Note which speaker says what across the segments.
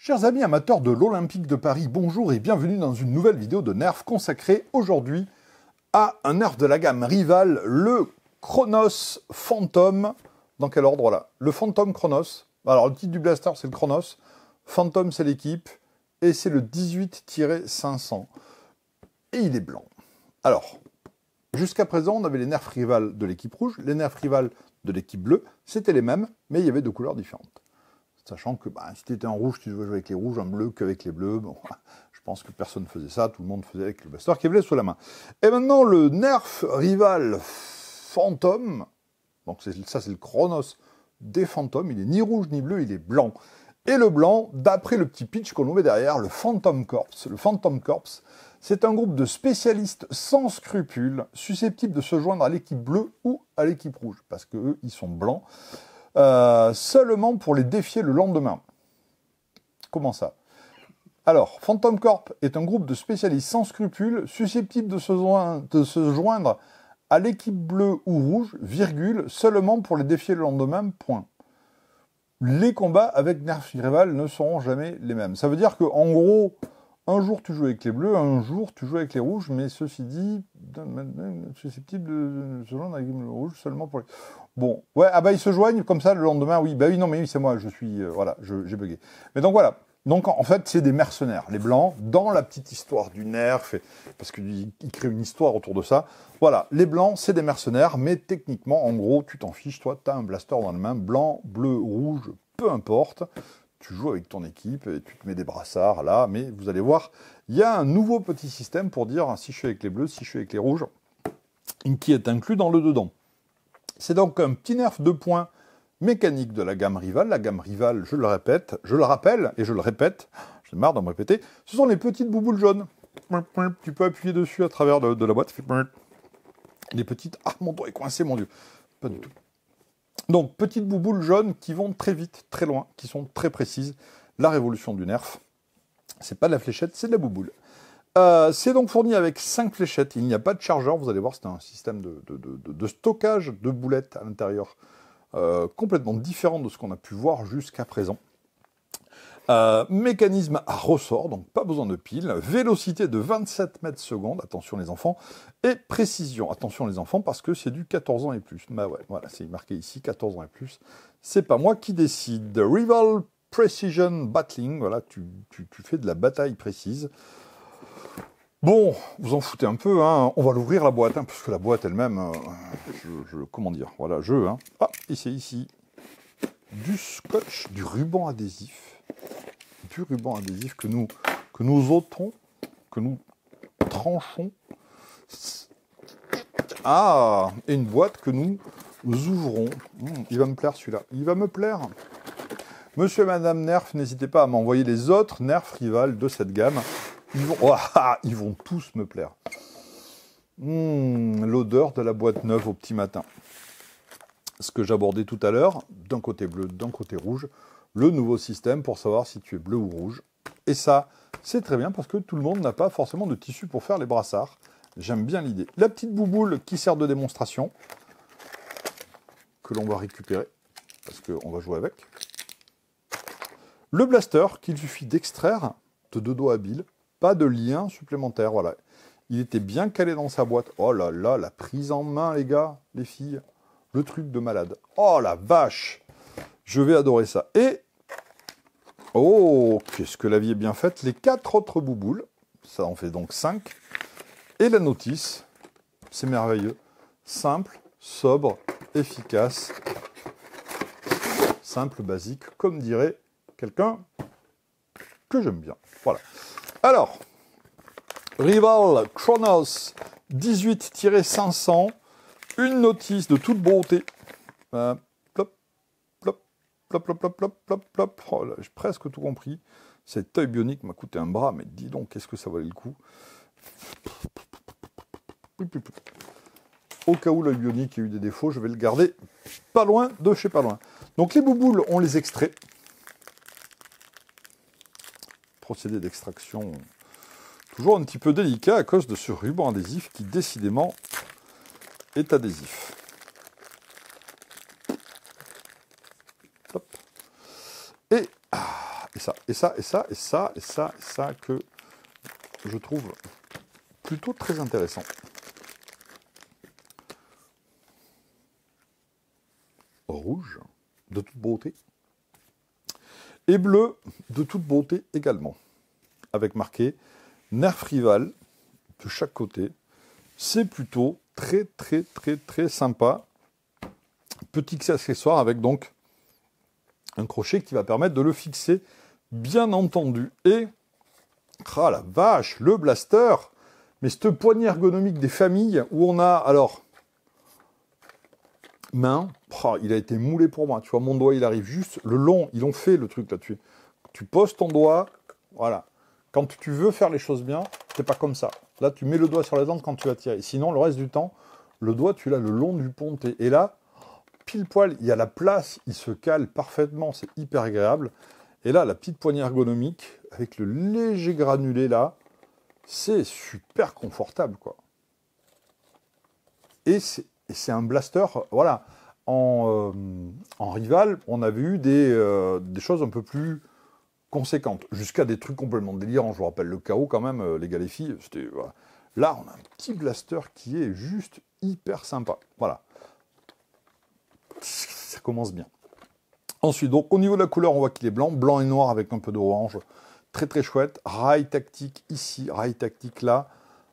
Speaker 1: Chers amis amateurs de l'Olympique de Paris, bonjour et bienvenue dans une nouvelle vidéo de Nerf consacrée aujourd'hui à un Nerf de la gamme Rival, le Chronos Phantom. Dans quel ordre là? Le Phantom Chronos. Alors le titre du blaster c'est le Chronos, Phantom c'est l'équipe et c'est le 18-500. Et il est blanc. Alors, jusqu'à présent on avait les Nerf Rival de l'équipe rouge, les Nerf Rival de l'équipe bleue, c'était les mêmes, mais il y avait deux couleurs différentes. Sachant que si tu étais en rouge, tu devais jouer avec les rouges, en bleu qu'avec les bleus. Bon, je pense que personne ne faisait ça, tout le monde faisait avec le blaster qui avait sous la main. Et maintenant, le Nerf Rival Phantom, donc ça c'est le Chronos des Phantoms, il est ni rouge ni bleu, il est blanc. Et le blanc, d'après le petit pitch qu'on nous met derrière, le Phantom Corps. Le Phantom Corps, c'est un groupe de spécialistes sans scrupules, susceptibles de se joindre à l'équipe bleue ou à l'équipe rouge, parce qu'eux, ils sont blancs. Seulement pour les défier le lendemain. Comment ça? Alors, Phantom Corp est un groupe de spécialistes sans scrupules, susceptibles de se joindre à l'équipe bleue ou rouge, virgule, seulement pour les défier le lendemain, point. Les combats avec Nerf Rival ne seront jamais les mêmes. Ça veut dire qu'en gros, un jour tu joues avec les bleus, un jour tu joues avec les rouges, mais ceci dit, susceptible de se joindre avec les rouges seulement pour les... Bon, ouais, ils se joignent comme ça le lendemain, oui, oui, non, mais oui, c'est moi, je suis, voilà, j'ai bugué. Mais donc voilà, donc en fait, c'est des mercenaires, les blancs, dans la petite histoire du Nerf, parce qu'ils créent une histoire autour de ça. Voilà, les blancs, c'est des mercenaires, mais techniquement, en gros, tu t'en fiches, toi, tu as un blaster dans la main, blanc, bleu, rouge, peu importe. Tu joues avec ton équipe et tu te mets des brassards là, mais vous allez voir, il y a un nouveau petit système pour dire si je suis avec les bleus, si je suis avec les rouges, qui est inclus dans le dedans. C'est donc un petit Nerf 2 points mécanique de la gamme Rival. La gamme Rival, je le répète, je le rappelle et je le répète, j'ai marre de me répéter, ce sont les petites bouboules jaunes. Tu peux appuyer dessus à travers de la boîte. Les petites... Ah, mon doigt est coincé, mon Dieu. Pas du tout. Donc, petites bouboules jaunes qui vont très vite, très loin, qui sont très précises. La révolution du Nerf, c'est pas de la fléchette, c'est de la bouboule. C'est donc fourni avec 5 fléchettes. Il n'y a pas de chargeur, vous allez voir, c'est un système de stockage de boulettes à l'intérieur complètement différent de ce qu'on a pu voir jusqu'à présent. Mécanisme à ressort, donc pas besoin de pile. Vélocité de 27 mètres secondes, attention les enfants. Et précision, attention les enfants, parce que c'est du 14 ans et plus. Bah ouais, voilà, c'est marqué ici, 14 ans et plus. C'est pas moi qui décide. Rival Precision Battling, voilà, tu fais de la bataille précise. Bon, vous en foutez un peu, hein. On va l'ouvrir la boîte, hein, parce que la boîte elle-même, comment dire, voilà, hein. Ah, et c'est ici du scotch, du ruban adhésif. Du ruban adhésif que nous ôtons, que nous tranchons. Ah, et une boîte que nous ouvrons. Il va me plaire celui-là, il va me plaire. Monsieur et Madame Nerf, n'hésitez pas à m'envoyer les autres Nerf Rival de cette gamme. Ils vont tous me plaire. L'odeur de la boîte neuve au petit matin. Ce que j'abordais tout à l'heure, d'un côté bleu, d'un côté rouge, le nouveau système pour savoir si tu es bleu ou rouge. Et ça, c'est très bien parce que tout le monde n'a pas forcément de tissu pour faire les brassards. J'aime bien l'idée. La petite bouboule qui sert de démonstration, que l'on va récupérer, parce qu'on va jouer avec. Le blaster qu'il suffit d'extraire de 2 doigts habiles. Pas de lien supplémentaire, voilà. Il était bien calé dans sa boîte. Oh là là, la prise en main, les gars, les filles. Le truc de malade. Oh la vache! Je vais adorer ça. Et, oh, qu'est-ce que la vie est bien faite. Les 4 autres bouboules, ça en fait donc 5. Et la notice, c'est merveilleux. Simple, sobre, efficace. Simple, basique, comme dirait quelqu'un que j'aime bien. Voilà. Alors, Rival Chronos 18-500, une notice de toute beauté. Plop, plop, plop, plop, plop, plop, plop, plop. Oh là, j'ai presque tout compris. Cet œil bionique m'a coûté un bras, mais dis donc, qu'est-ce que ça valait le coup. Au cas où l'œil bionique a eu des défauts, je vais le garder pas loin de chez pas loin. Donc les bouboules, on les extrait. Procédé d'extraction toujours un petit peu délicat à cause de ce ruban adhésif qui décidément est adhésif. Hop. Et et ça, et ça, et ça, et ça, et ça, et ça, que je trouve plutôt très intéressant. Rouge, de toute beauté. Et bleu, de toute beauté également. Avec marqué Nerf Rival de chaque côté. C'est plutôt très, très, très, très sympa. Petit accessoire avec donc un crochet qui va permettre de le fixer, bien entendu. Et, ah la vache, le blaster. Mais cette poignée ergonomique des familles où on a, alors, main, oh, il a été moulé pour moi. Tu vois, mon doigt, il arrive juste, le long, ils ont fait le truc là-dessus. Tu poses ton doigt, voilà. Quand tu veux faire les choses bien, c'est pas comme ça. Là, tu mets le doigt sur la dent quand tu vas tirer. Sinon, le reste du temps, le doigt, tu l'as le long du ponté. Et là, pile poil, il y a la place, il se cale parfaitement, c'est hyper agréable. Et là, la petite poignée ergonomique, avec le léger granulé là, c'est super confortable, quoi. Et c'est un blaster, voilà. En rival, on avait eu des choses un peu plus conséquentes, jusqu'à des trucs complètement délirants. Je vous rappelle le chaos quand même, les gars, les filles. Voilà. Là, on a un petit blaster qui est juste hyper sympa. Voilà. Ça commence bien. Ensuite, donc au niveau de la couleur, on voit qu'il est blanc, blanc et noir avec un peu d'orange. Très très chouette. Rail tactique ici, rail tactique là.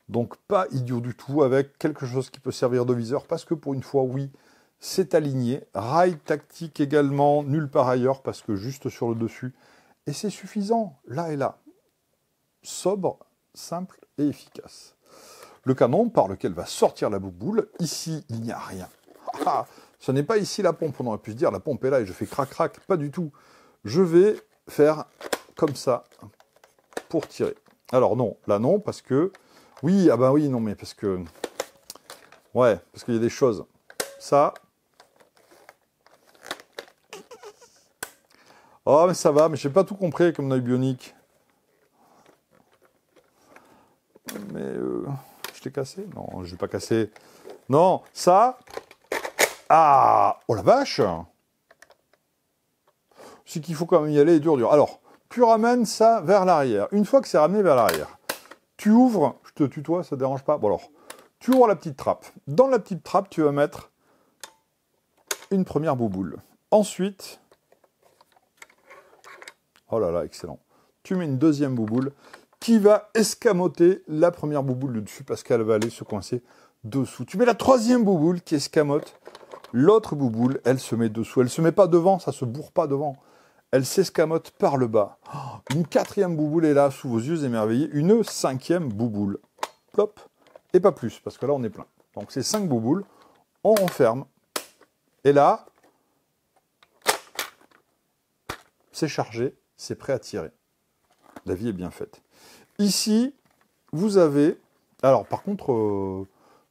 Speaker 1: Donc pas idiot du tout, avec quelque chose qui peut servir de viseur, parce que pour une fois, oui, c'est aligné. Rail tactique également, nulle part ailleurs, parce que juste sur le dessus. Et c'est suffisant, là et là. Sobre, simple et efficace. Le canon par lequel va sortir la bouboule, ici, il n'y a rien. Ah, ce n'est pas ici la pompe, on aurait pu se dire, la pompe est là et je fais crac-crac, pas du tout. Je vais faire comme ça pour tirer. Alors non, là non, parce que... Oui, ah ben oui, non, mais parce que... Ouais, parce qu'il y a des choses. Ça... Oh, mais ça va, mais j'ai pas tout compris avec mon œil bionique. Mais... je l'ai cassé? Non, je l'ai pas cassé. Non, ça... Ah! Oh la vache! C'est qu'il faut quand même y aller dur, dur. Alors, tu ramènes ça vers l'arrière. Une fois que c'est ramené vers l'arrière, tu ouvres... Je te tutoie, ça ne dérange pas? Bon alors, tu ouvres la petite trappe. Dans la petite trappe, tu vas mettre une première bouboule. Ensuite... Oh là là, excellent. Tu mets une deuxième bouboule qui va escamoter la première bouboule de dessus parce qu'elle va aller se coincer dessous. Tu mets la troisième bouboule qui escamote l'autre bouboule, elle se met dessous. Elle ne se met pas devant, ça ne se bourre pas devant. Elle s'escamote par le bas. Oh, une quatrième bouboule est là, sous vos yeux émerveillés. Une cinquième bouboule. Plop. Et pas plus, parce que là, on est plein. Donc, c'est 5 bouboules. On renferme. Et là, c'est chargé. C'est prêt à tirer. La vie est bien faite. Ici, vous avez... Alors, par contre,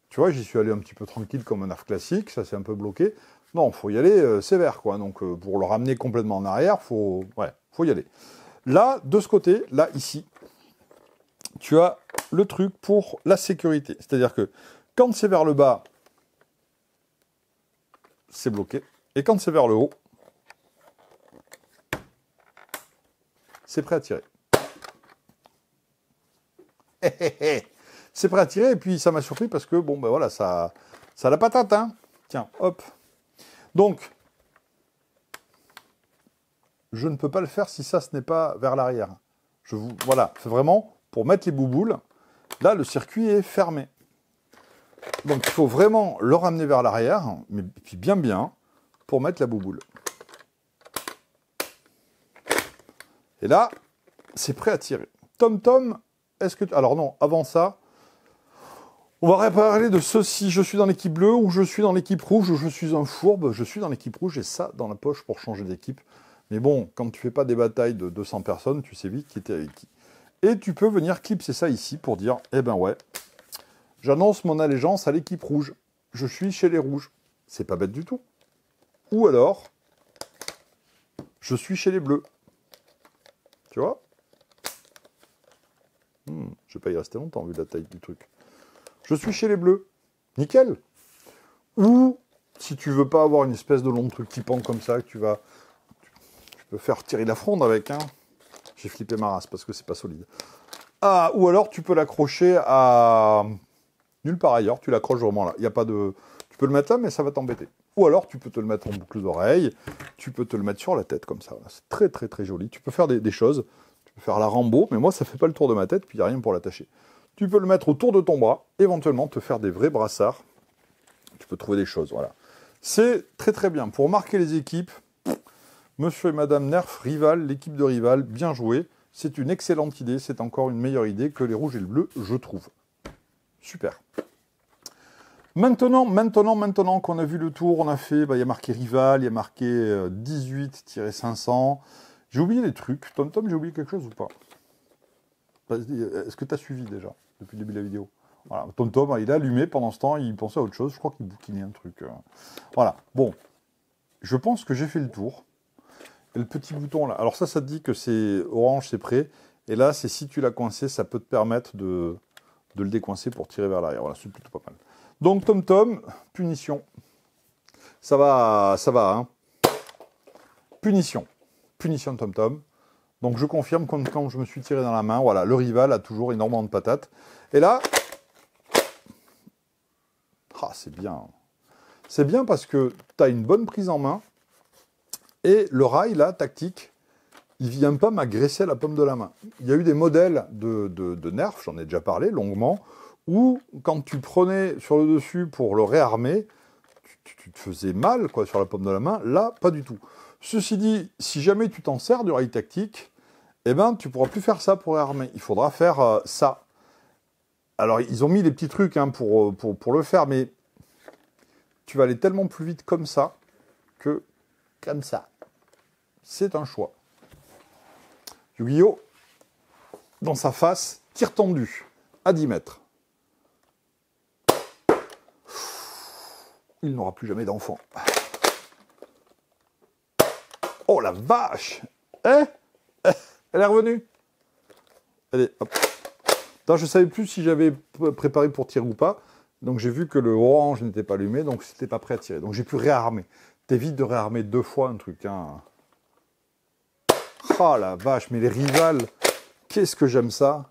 Speaker 1: tu vois, j'y suis allé un petit peu tranquille comme un Nerf classique. Ça, c'est un peu bloqué. Non, il faut y aller sévère, quoi. Donc, pour le ramener complètement en arrière, faut y aller. Là, de ce côté, là, ici, tu as le truc pour la sécurité. C'est-à-dire que quand c'est vers le bas, c'est bloqué. Et quand c'est vers le haut, c'est prêt à tirer. C'est prêt à tirer, et puis ça m'a surpris parce que, bon, ben voilà, ça a la patate, hein. Tiens, hop. Donc, je ne peux pas le faire si ça, ce n'est pas vers l'arrière. Voilà, c'est vraiment pour mettre les bouboules. Là, le circuit est fermé. Donc, il faut vraiment le ramener vers l'arrière, mais puis bien, pour mettre la bouboule. Et là, c'est prêt à tirer. Tom, est-ce que... Alors non, avant ça, on va parler de ceci. Je suis dans l'équipe bleue, ou je suis dans l'équipe rouge, ou je suis un fourbe. Je suis dans l'équipe rouge, j'ai ça dans la poche pour changer d'équipe. Mais bon, quand tu fais pas des batailles de 200 personnes, tu sais vite qui était avec qui. Et tu peux venir clipser ça ici pour dire, eh ben ouais, j'annonce mon allégeance à l'équipe rouge. Je suis chez les rouges. C'est pas bête du tout. Ou alors, je suis chez les bleus. Tu vois? Je vais pas y rester longtemps vu la taille du truc. Je suis chez les bleus. Nickel. Ou, si tu veux pas avoir une espèce de long truc qui pend comme ça, que tu peux faire tirer la fronde avec, hein. J'ai flippé ma race parce que c'est pas solide. Ah, ou alors tu peux l'accrocher à nulle part ailleurs. Tu l'accroches vraiment là. Il y a pas de... Tu peux le mettre là, mais ça va t'embêter. Ou alors tu peux te le mettre en boucle d'oreille. Tu peux te le mettre sur la tête comme ça. C'est très très très joli. Tu peux faire des choses. Tu peux faire la Rambo, mais moi ça fait pas le tour de ma tête, puis il n'y a rien pour l'attacher. Tu peux le mettre autour de ton bras, éventuellement te faire des vrais brassards. Tu peux trouver des choses, voilà. C'est très très bien. Pour marquer les équipes, monsieur et madame Nerf, Rival, l'équipe de Rival, bien joué. C'est une excellente idée, c'est encore une meilleure idée que les rouges et le bleu, je trouve. Super. Maintenant qu'on a vu le tour, on a fait, il y a marqué Rival, il y a marqué 18-500. J'ai oublié des trucs. Tom, j'ai oublié quelque chose ou pas? Est-ce que tu as suivi déjà, depuis le début de la vidéo? Voilà, Tom, il a allumé pendant ce temps, il pensait à autre chose. Je crois qu'il bouquinait un truc. Voilà, bon. Je pense que j'ai fait le tour. Et le petit bouton là. Alors ça te dit que c'est orange, c'est prêt. Et là, c'est si tu l'as coincé, ça peut te permettre de le décoincer pour tirer vers l'arrière. Voilà, c'est plutôt pas mal. Donc Tom, punition. Ça va, hein. Punition Tom. Donc je confirme quand je me suis tiré dans la main, voilà, le Rival a toujours énormément de patates. Et là, c'est bien. C'est bien parce que tu as une bonne prise en main. Et le rail, là, tactique, il ne vient pas m'agresser la paume de la main. Il y a eu des modèles de Nerf, j'en ai déjà parlé longuement, où quand tu prenais sur le dessus pour le réarmer, tu te faisais mal quoi, sur la paume de la main. Là, pas du tout. Ceci dit, si jamais tu t'en sers du rail tactique, eh ben, tu ne pourras plus faire ça pour réarmer. Il faudra faire ça. Alors, ils ont mis des petits trucs hein, pour le faire, mais tu vas aller tellement plus vite comme ça que comme ça. C'est un choix. Yu-Gi-Oh! Dans sa face, tir tendu, à 10 mètres. Il n'aura plus jamais d'enfant. Oh la vache! Elle est revenue. Allez, hop. Attends, je ne savais plus si j'avais préparé pour tirer ou pas. Donc j'ai vu que le orange n'était pas allumé, donc c'était pas prêt à tirer. Donc j'ai pu réarmer. T'évites de réarmer 2 fois un truc. Hein. Oh la vache, mais les Rival, qu'est-ce que j'aime ça.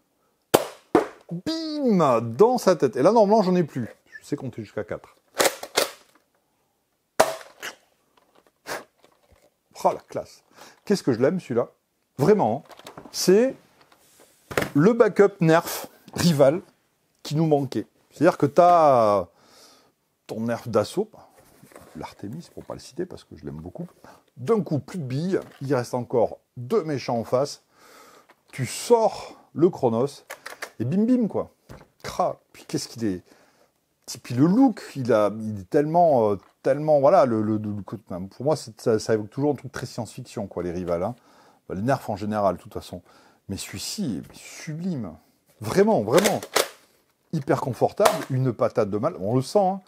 Speaker 1: Bim! Dans sa tête. Et là, normalement, j'en ai plus. Je sais compter jusqu'à 4. Oh la classe. Qu'est-ce que je l'aime, celui-là. Vraiment. C'est le backup Nerf Rival qui nous manquait. C'est-à-dire que tu as ton Nerf d'assaut, l'Artemis, pour ne pas le citer, parce que je l'aime beaucoup. D'un coup, plus de billes. Il reste encore 2 méchants en face. Tu sors le Chronos. Et bim bim, quoi. Puis qu'est-ce qu'il est... Puis le look, il est tellement... voilà, pour moi, ça évoque toujours un truc très science-fiction, quoi, les Rival. Hein. Les Nerfs en général, de toute façon. Mais celui-ci est sublime. Vraiment. Hyper confortable. Une patate de mal. On le sent, hein.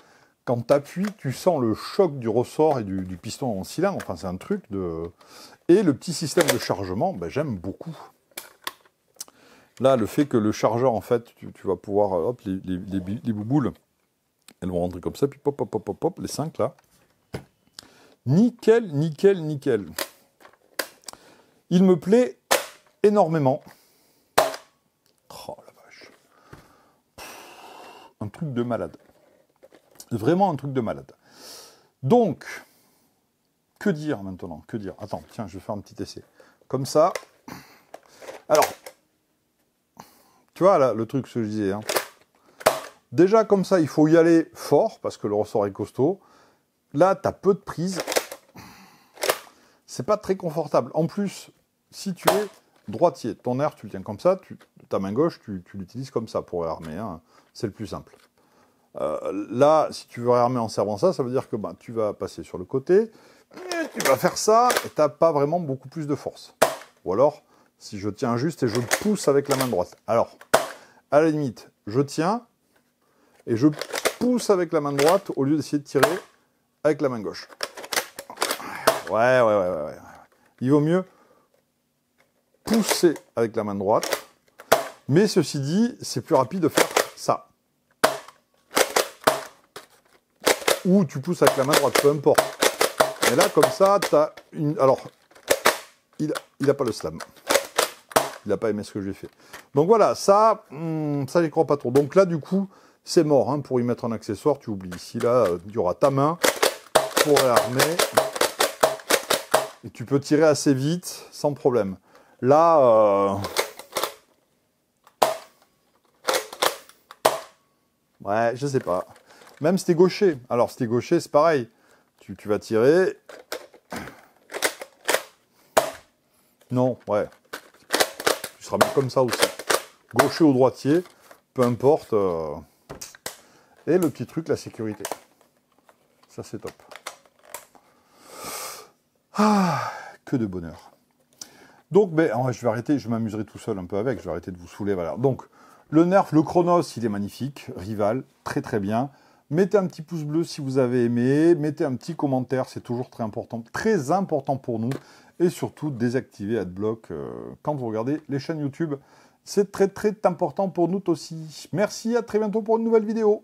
Speaker 1: Quand tu appuies, tu sens le choc du ressort et du piston en cylindre. Enfin, c'est un truc de... Et le petit système de chargement, j'aime beaucoup. Là, le fait que le chargeur, en fait, tu vas pouvoir... Hop, les bouboules, elles vont rentrer comme ça. Puis pop, les 5, là. Nickel. Il me plaît énormément. Oh, la vache. Un truc de malade. Vraiment un truc de malade. Donc, que dire maintenant? Que dire? Attends, tiens, je vais faire un petit essai. Comme ça. Alors, tu vois, là, le truc que je disais. Hein. Déjà, comme ça, il faut y aller fort, parce que le ressort est costaud. Là, tu as peu de prise. C'est pas très confortable. En plus, si tu es droitier, ton nerf, tu le tiens comme ça, ta main gauche, tu l'utilises comme ça pour réarmer. Hein. C'est le plus simple. Là, si tu veux réarmer en servant ça, ça veut dire que tu vas passer sur le côté, tu vas faire ça, et tu n'as pas vraiment beaucoup plus de force. Ou alors, si je tiens juste et je pousse avec la main droite. Alors, à la limite, je tiens, et je pousse avec la main droite, au lieu d'essayer de tirer avec la main gauche. Ouais. Il vaut mieux pousser avec la main droite, mais ceci dit, c'est plus rapide de faire ça. Ou tu pousses avec la main droite, peu importe. Mais là, comme ça, tu as une... Alors, il n'a pas le slam. il n'a pas aimé ce que j'ai fait. Donc voilà, ça j'y crois pas trop. Donc là, du coup, c'est mort. Hein, pour y mettre un accessoire, tu oublies. Ici, là, il y aura ta main pour l'armer. Et tu peux tirer assez vite, sans problème. Là, ouais, je sais pas. Même si t'es gaucher. Alors, si t'es gaucher, c'est pareil. Tu vas tirer. Non, ouais. Tu seras bien comme ça aussi. Gaucher ou droitier, peu importe. Et le petit truc, la sécurité. Ça, c'est top. Ah, que de bonheur. Donc, je vais arrêter, je m'amuserai tout seul un peu avec, je vais arrêter de vous saouler, voilà. Donc, le Nerf, le Chronos, il est magnifique, Rival, très très bien. Mettez un petit pouce bleu si vous avez aimé, mettez un petit commentaire, c'est toujours très important pour nous. Et surtout, désactivez Adblock quand vous regardez les chaînes YouTube. C'est très très important pour nous aussi. Merci, à très bientôt pour une nouvelle vidéo.